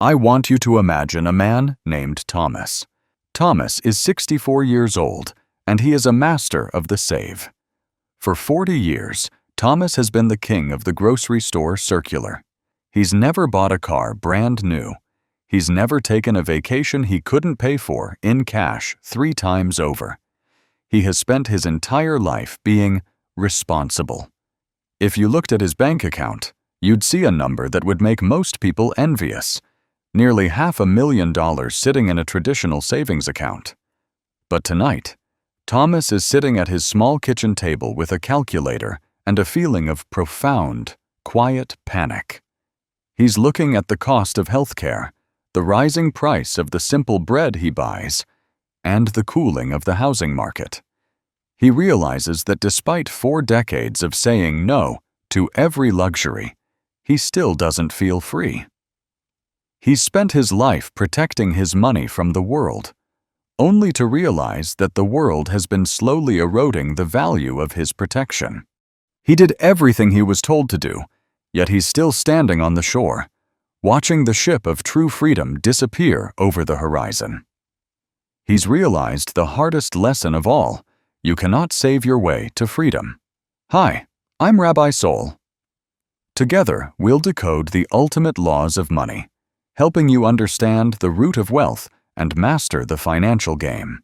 I want you to imagine a man named Thomas. Thomas is 64 years old, and he is a master of the save. For 40 years, Thomas has been the king of the grocery store circular. He's never bought a car brand new. He's never taken a vacation he couldn't pay for in cash 3 times over. He has spent his entire life being responsible. If you looked at his bank account, you'd see a number that would make most people envious. Nearly $500,000 sitting in a traditional savings account. But tonight, Thomas is sitting at his small kitchen table with a calculator and a feeling of profound, quiet panic. He's looking at the cost of healthcare, the rising price of the simple bread he buys, and the cooling of the housing market. He realizes that despite 4 decades of saying no to every luxury, he still doesn't feel free. He's spent his life protecting his money from the world, only to realize that the world has been slowly eroding the value of his protection. He did everything he was told to do, yet he's still standing on the shore, watching the ship of true freedom disappear over the horizon. He's realized the hardest lesson of all: you cannot save your way to freedom. Hi, I'm Rabbi Soul. Together, we'll decode the ultimate laws of money, helping you understand the root of wealth and master the financial game.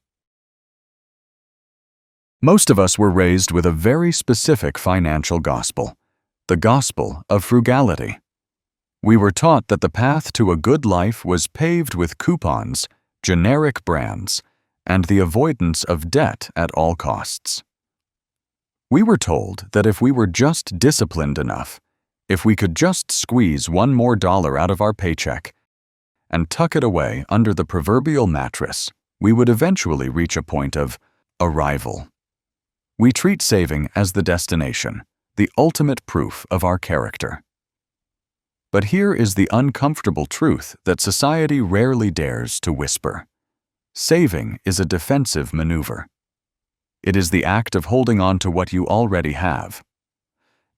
Most of us were raised with a very specific financial gospel, the gospel of frugality. We were taught that the path to a good life was paved with coupons, generic brands, and the avoidance of debt at all costs. We were told that if we were just disciplined enough, if we could just squeeze $1 more out of our paycheck and tuck it away under the proverbial mattress, we would eventually reach a point of arrival. We treat saving as the destination, the ultimate proof of our character. But here is the uncomfortable truth that society rarely dares to whisper. Saving is a defensive maneuver. It is the act of holding on to what you already have.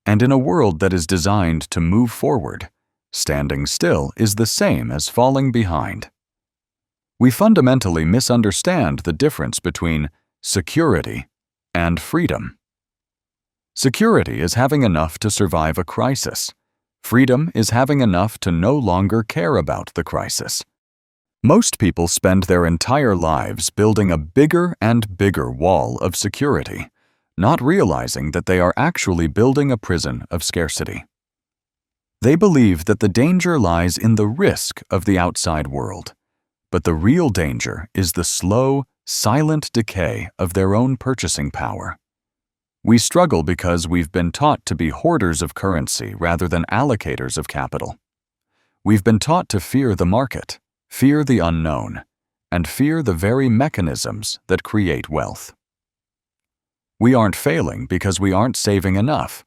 And in a world that is designed to move forward, standing still is the same as falling behind. We fundamentally misunderstand the difference between security and freedom. Security is having enough to survive a crisis. Freedom is having enough to no longer care about the crisis. Most people spend their entire lives building a bigger and bigger wall of security, not realizing that they are actually building a prison of scarcity. They believe that the danger lies in the risk of the outside world, but the real danger is the slow, silent decay of their own purchasing power. We struggle because we've been taught to be hoarders of currency rather than allocators of capital. We've been taught to fear the market, fear the unknown, and fear the very mechanisms that create wealth. We aren't failing because we aren't saving enough.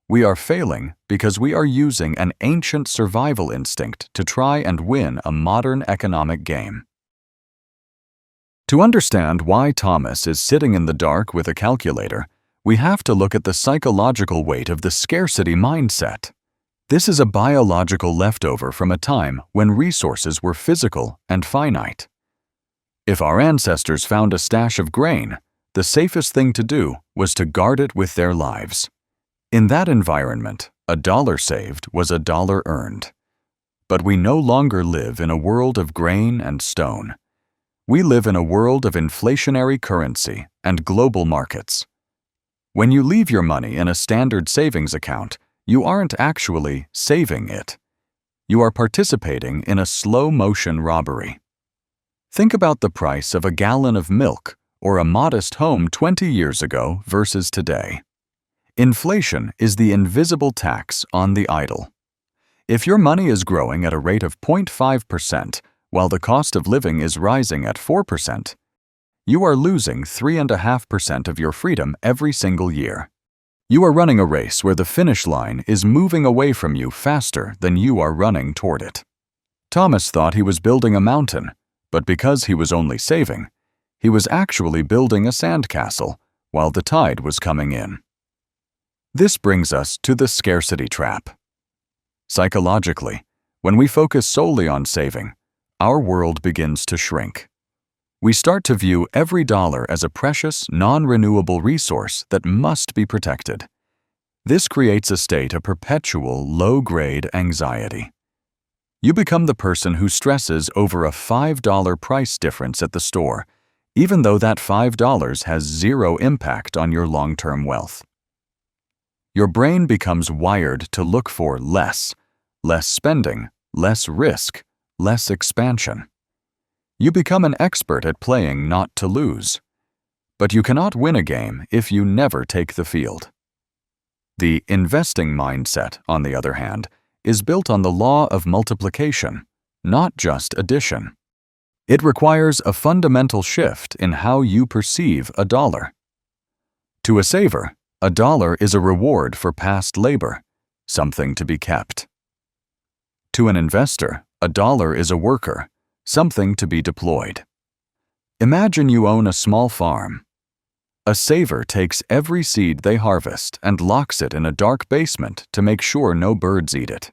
We are failing because we are using an ancient survival instinct to try and win a modern economic game. To understand why Thomas is sitting in the dark with a calculator, we have to look at the psychological weight of the scarcity mindset. This is a biological leftover from a time when resources were physical and finite. If our ancestors found a stash of grain, the safest thing to do was to guard it with their lives. In that environment, $1 saved was $1 earned. But we no longer live in a world of grain and stone. We live in a world of inflationary currency and global markets. When you leave your money in a standard savings account, you aren't actually saving it. You are participating in a slow-motion robbery. Think about the price of a gallon of milk or a modest home 20 years ago versus today. Inflation is the invisible tax on the idle. If your money is growing at a rate of 0.5%, while the cost of living is rising at 4%, you are losing 3.5% of your freedom every single year. You are running a race where the finish line is moving away from you faster than you are running toward it. Thomas thought he was building a mountain, but because he was only saving, he was actually building a sandcastle while the tide was coming in. This brings us to the scarcity trap. Psychologically, When we focus solely on saving, our world begins to shrink. We start to view every dollar as a precious, non-renewable resource that must be protected. This creates a state of perpetual, low-grade anxiety. You become the person who stresses over a $5 price difference at the store, even though that $5 has zero impact on your long-term wealth. Your brain becomes wired to look for less spending, less risk, less expansion. You become an expert at playing not to lose. But you cannot win a game if you never take the field. The investing mindset, on the other hand, is built on the law of multiplication, not just addition. It requires a fundamental shift in how you perceive a dollar. To a saver, a dollar is a reward for past labor, something to be kept. To an investor, a dollar is a worker, something to be deployed. Imagine you own a small farm. A saver takes every seed they harvest and locks it in a dark basement to make sure no birds eat it.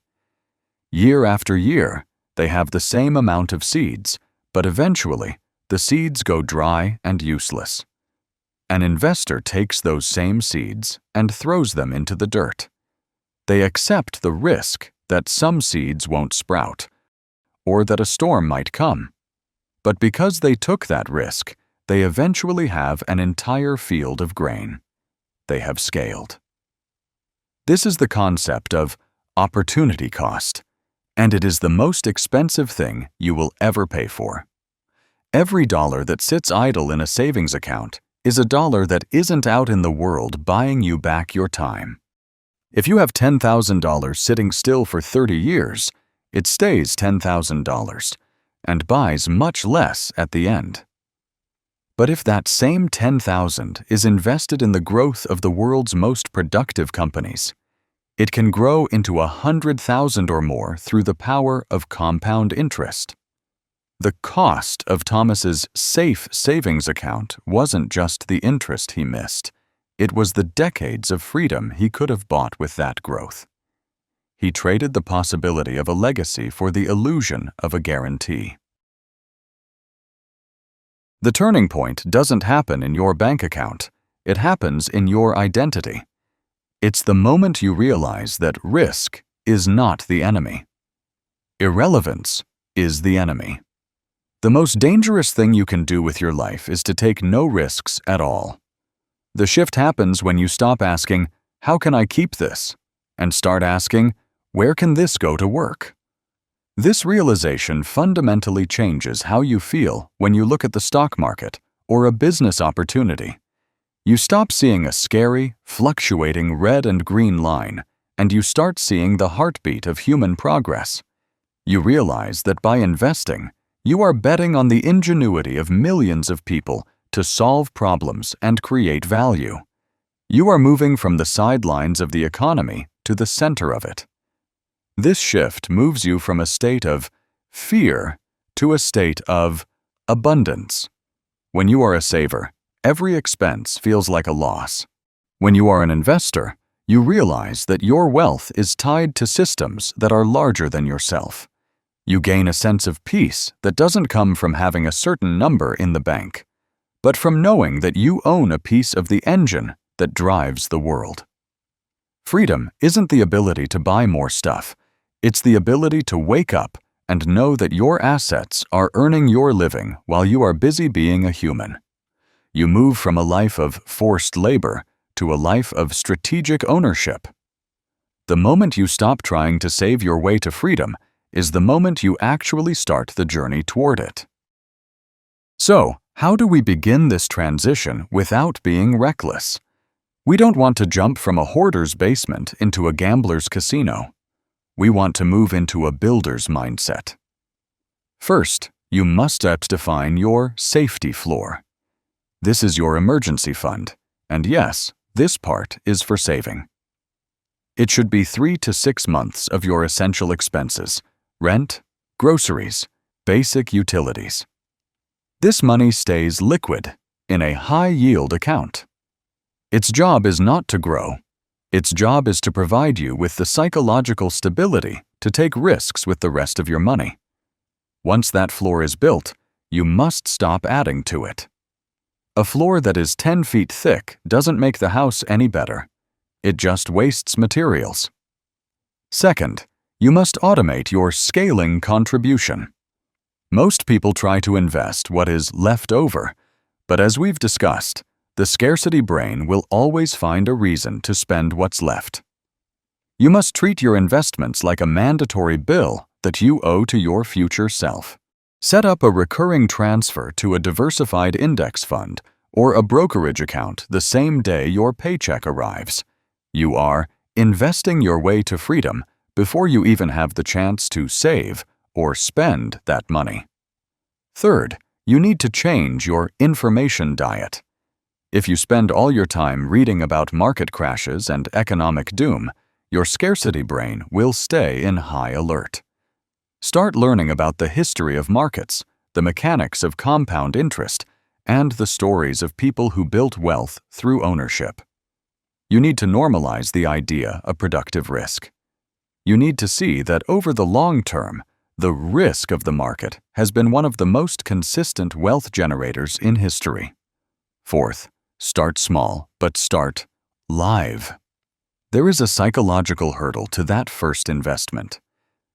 Year after year, they have the same amount of seeds, but eventually, the seeds go dry and useless. An investor takes those same seeds and throws them into the dirt. They accept the risk that some seeds won't sprout, or that a storm might come. But because they took that risk, they eventually have an entire field of grain. They have scaled. This is the concept of opportunity cost, and it is the most expensive thing you will ever pay for. Every dollar that sits idle in a savings account is a dollar that isn't out in the world buying you back your time. If you have $10,000 sitting still for 30 years, it stays $10,000 and buys much less at the end. But if that same $10,000 is invested in the growth of the world's most productive companies, it can grow into $100,000 or more through the power of compound interest. The cost of Thomas's safe savings account wasn't just the interest he missed. It was the decades of freedom he could have bought with that growth. He traded the possibility of a legacy for the illusion of a guarantee. The turning point doesn't happen in your bank account. It happens in your identity. It's the moment you realize that risk is not the enemy. Irrelevance is the enemy. The most dangerous thing you can do with your life is to take no risks at all. The shift happens when you stop asking, "How can I keep this?" and start asking, "Where can this go to work?" This realization fundamentally changes how you feel when you look at the stock market or a business opportunity. You stop seeing a scary, fluctuating red and green line, and you start seeing the heartbeat of human progress. You realize that by investing, you are betting on the ingenuity of millions of people to solve problems and create value. You are moving from the sidelines of the economy to the center of it. This shift moves you from a state of fear to a state of abundance. When you are a saver, every expense feels like a loss. When you are an investor, you realize that your wealth is tied to systems that are larger than yourself. You gain a sense of peace that doesn't come from having a certain number in the bank, but from knowing that you own a piece of the engine that drives the world. Freedom isn't the ability to buy more stuff. It's the ability to wake up and know that your assets are earning your living while you are busy being a human. You move from a life of forced labor to a life of strategic ownership. The moment you stop trying to save your way to freedom is the moment you actually start the journey toward it. So, how do we begin this transition without being reckless? We don't want to jump from a hoarder's basement into a gambler's casino. We want to move into a builder's mindset. First, you must define your safety floor. This is your emergency fund, and yes, this part is for saving. It should be 3 to 6 months of your essential expenses: rent, groceries, basic utilities. This money stays liquid in a high-yield account. Its job is not to grow. Its job is to provide you with the psychological stability to take risks with the rest of your money. Once that floor is built, you must stop adding to it. A floor that is 10 feet thick doesn't make the house any better. It just wastes materials. Second, you must automate your scaling contribution. Most people try to invest what is left over, but as we've discussed, the scarcity brain will always find a reason to spend what's left. You must treat your investments like a mandatory bill that you owe to your future self. Set up a recurring transfer to a diversified index fund or a brokerage account the same day your paycheck arrives. You are investing your way to freedom before you even have the chance to save or spend that money. Third, you need to change your information diet. If you spend all your time reading about market crashes and economic doom, your scarcity brain will stay in high alert. Start learning about the history of markets, the mechanics of compound interest, and the stories of people who built wealth through ownership. You need to normalize the idea of productive risk. You need to see that over the long term, the risk of the market has been one of the most consistent wealth generators in history. Fourth, start small, but start live. There is a psychological hurdle to that first investment.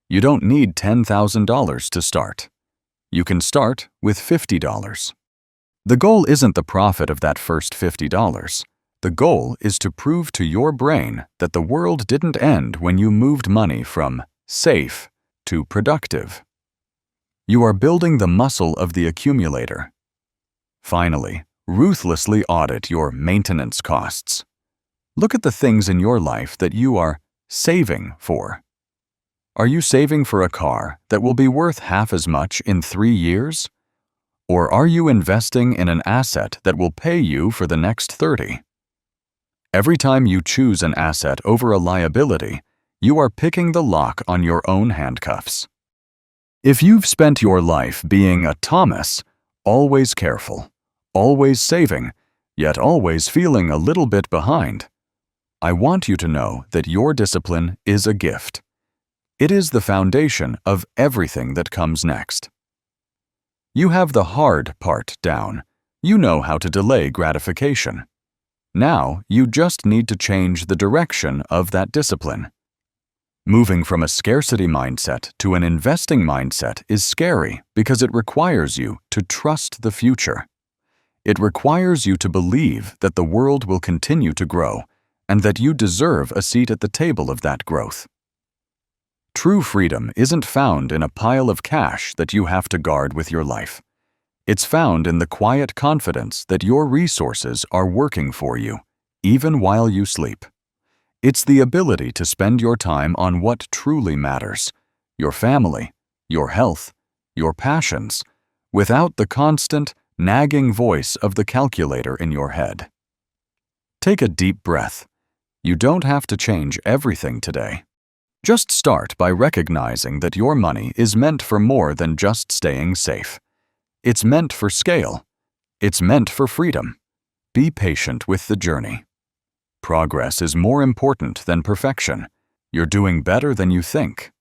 You don't need $10,000 to start. You can start with $50. The goal isn't the profit of that first $50. The goal is to prove to your brain that the world didn't end when you moved money from safe to productive. You are building the muscle of the accumulator. Finally, ruthlessly audit your maintenance costs. Look at the things in your life that you are saving for. Are you saving for a car that will be worth half as much in 3 years? Or are you investing in an asset that will pay you for the next 30? Every time you choose an asset over a liability, you are picking the lock on your own handcuffs. If you've spent your life being a Thomas, always careful, always saving, yet always feeling a little bit behind, I want you to know that your discipline is a gift. It is the foundation of everything that comes next. You have the hard part down. You know how to delay gratification. Now you just need to change the direction of that discipline. Moving from a scarcity mindset to an investing mindset is scary because it requires you to trust the future. It requires you to believe that the world will continue to grow and that you deserve a seat at the table of that growth. True freedom isn't found in a pile of cash that you have to guard with your life. It's found in the quiet confidence that your resources are working for you, even while you sleep. It's the ability to spend your time on what truly matters, your family, your health, your passions, without the constant, nagging voice of the calculator in your head. Take a deep breath. You don't have to change everything today. Just start by recognizing that your money is meant for more than just staying safe. It's meant for scale. It's meant for freedom. Be patient with the journey. Progress is more important than perfection. You're doing better than you think.